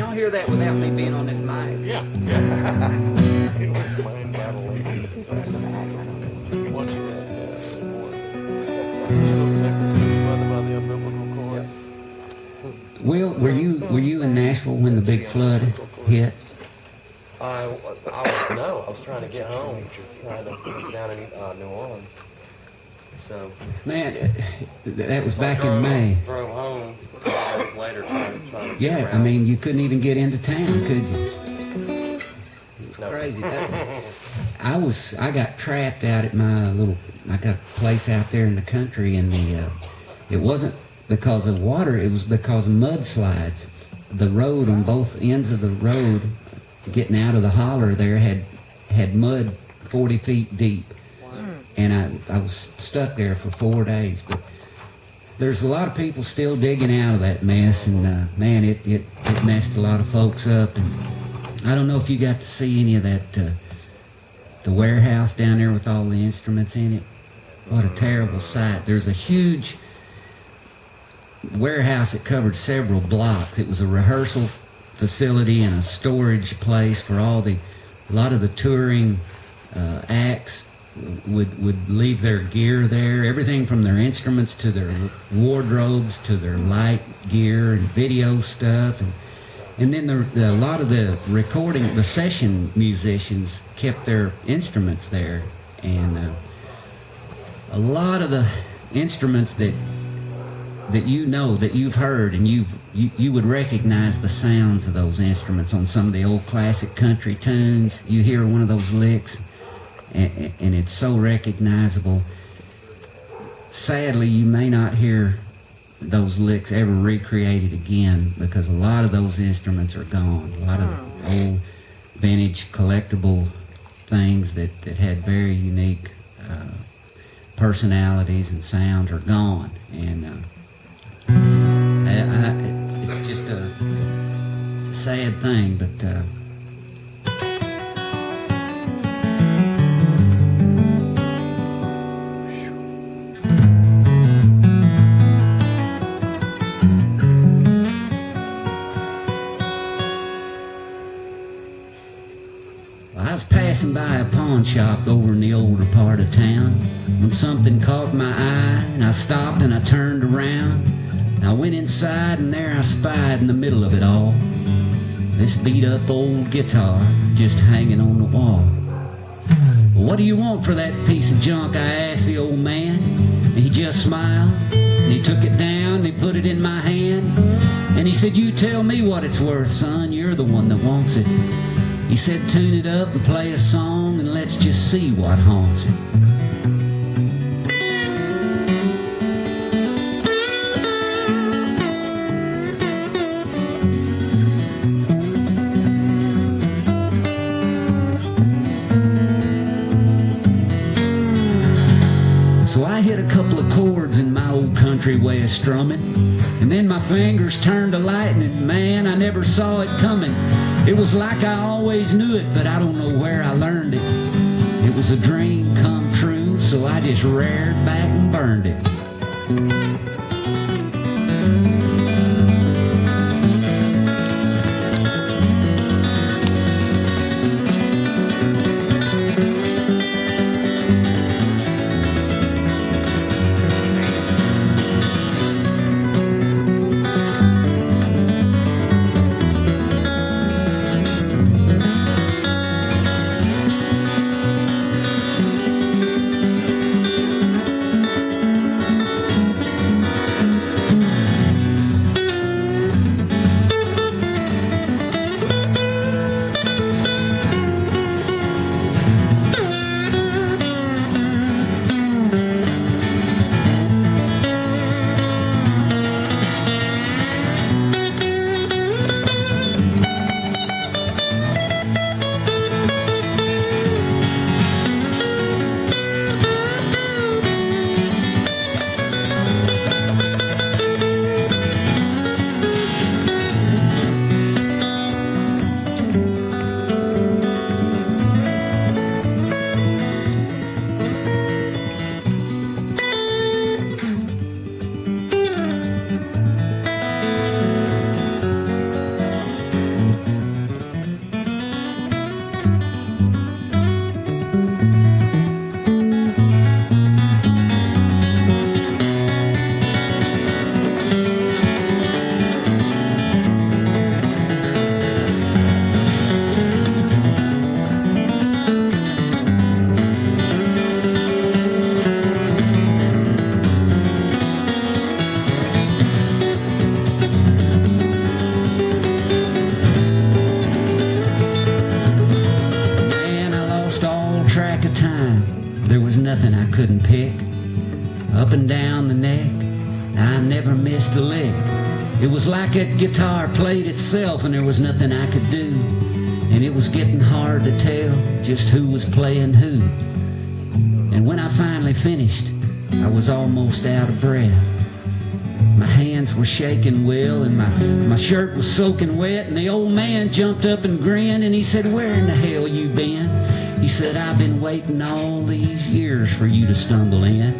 y'all hear that without me being on this mic? Yeah. It was playing Battle League. Will, were you in Nashville when the big flood hit? I was trying to get home, trying to get down in New Orleans. So Man, that was back in May. Drove home a couple days later, trying to get Yeah, around. I mean, you couldn't even get into town, could you? No. Crazy. I got trapped out at my I got a place out there in the country, and it wasn't because of water, it was because of mudslides. The road on both ends of the road, getting out of the holler there, had mud 40 feet deep. And I was stuck there for 4 days. But there's a lot of people still digging out of that mess, and man, it messed a lot of folks up. And I don't know if you got to see any of that, the warehouse down there with all the instruments in it. What a terrible sight. There's a huge warehouse that covered several blocks. It was a rehearsal facility and a storage place for a lot of the touring acts would leave their gear there, everything from their instruments to their wardrobes to their light gear and video stuff, and then a lot of the session musicians kept their instruments there, and a lot of the instruments that you know, that you've heard, and you would recognize the sounds of those instruments on some of the old classic country tunes. You hear one of those licks, and it's so recognizable. Sadly, you may not hear those licks ever recreated again, because a lot of those instruments are gone. A lot of old vintage collectible things that had very unique personalities and sounds are gone, and it's just it's a sad thing, but I was passing by a pawn shop over in the older part of town when something caught my eye, and I stopped and I turned around. I went inside, and there I spied in the middle of it all this beat-up old guitar just hanging on the wall. "What do you want for that piece of junk?" I asked the old man, and he just smiled, and he took it down and he put it in my hand, and he said, "You tell me what it's worth, son, you're the one that wants it." He said, "Tune it up and play a song, and let's just see what haunts it." So I hit a couple of chords in my old country way of strumming, and then my fingers turned to lightning. Man, I never saw it coming. It was like I always knew it, but I don't know where I learned it. It was a dream come true, so I just reared back and burned it. nothing I couldn't pick. Up and down the neck, I never missed a lick. It was like that guitar played itself and there was nothing I could do. And it was getting hard to tell just who was playing who. And when I finally finished, I was almost out of breath. My hands were shaking well and my shirt was soaking wet, and the old man jumped up and grinned and he said, "Where in the hell you been?" He said, "I've been waiting all these years for you to stumble in."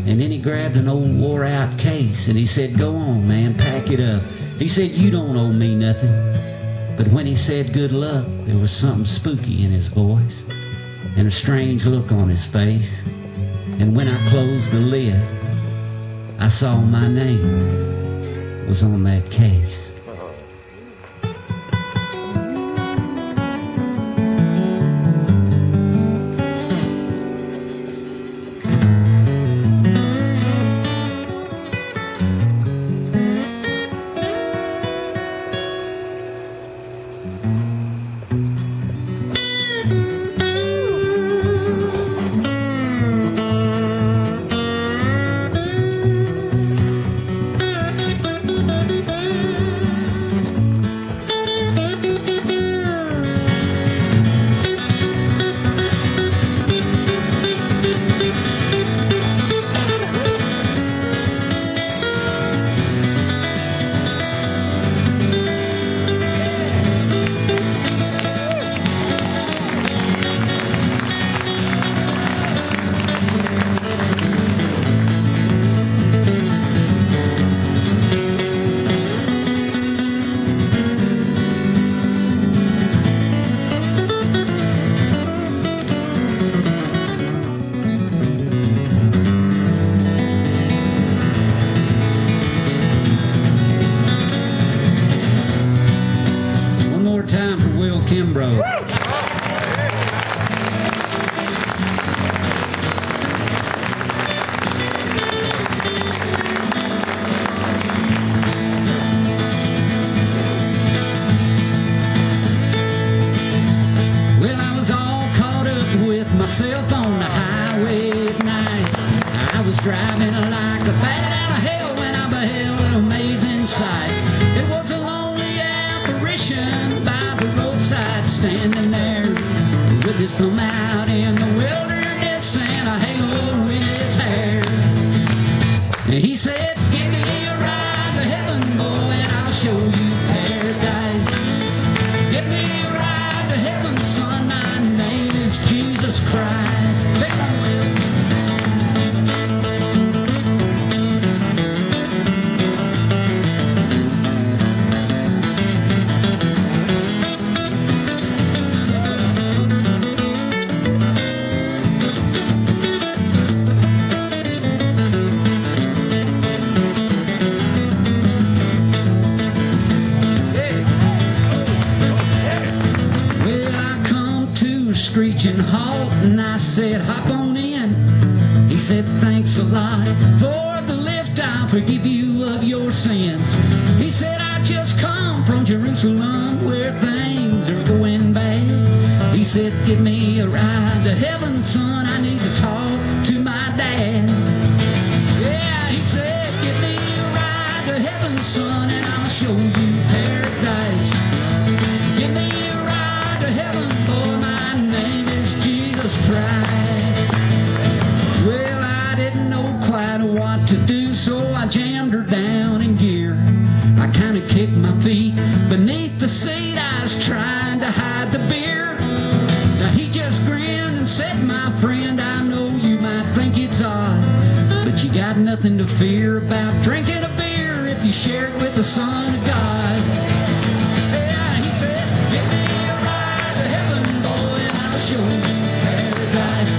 And then he grabbed an old wore out case and he said, "Go on, man, pack it up." He said, "You don't owe me nothing." But when he said good luck, there was something spooky in his voice and a strange look on his face. And when I closed the lid, I saw my name was on that case. Kimbrough. Well, I was all caught up with myself on the highway at night. I was driving like a bat out of hell when I beheld an amazing sight. It was a lonely apparition by the roadside, standing there with his thumb out in the wilderness and a halo in his hair. And he said, "Give me a ride to heaven, boy, and I'll show you paradise. Give me a ride to heaven, son, my name is Jesus Christ." Screeching halt, and I said, "Hop on in." He said, "Thanks a lot for the lift, I'll forgive you of your sins." He said, "I just come from Jerusalem where things are going bad." He said, "Give me a ride to heaven, son, I need to talk to my dad." Yeah, he said, "Give me a ride to heaven, son, and I'll show you paradise. Give me a ride to heaven, boy, my name is Jesus Christ." Well, I didn't know quite what to do, so I jammed her down in gear. I kind of kicked my feet beneath the seat. I was trying to hide the beer. Now he just grinned and said, "My friend, I know you might think it's odd, but you got nothing to fear about drinking a beer if you share it with the Son of God." Yeah, he said, "Give me a ride to heaven, boy, and I'll show you paradise.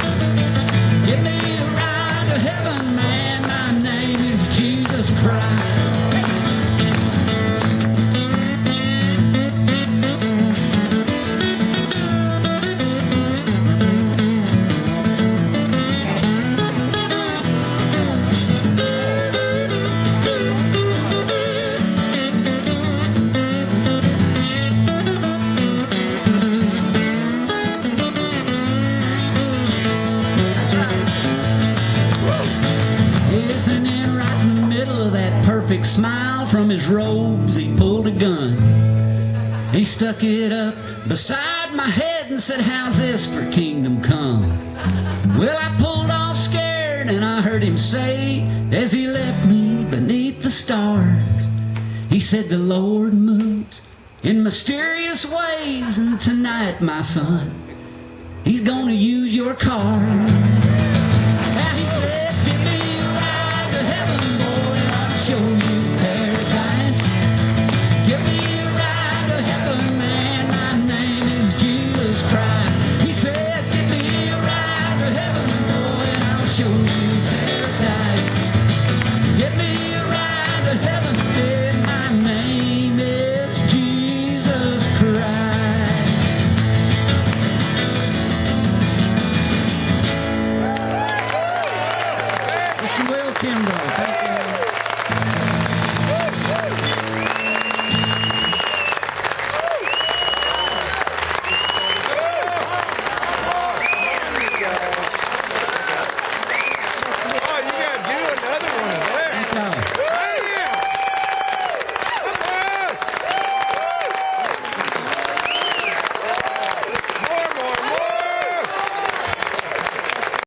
Give me a ride to heaven, man, my name is Jesus Christ." He stuck it up beside my head and said, how's this for kingdom come? Well, I pulled off scared and I heard him say, as he left me beneath the stars, he said, the Lord moves in mysterious ways, and tonight, my son, he's gonna use your car.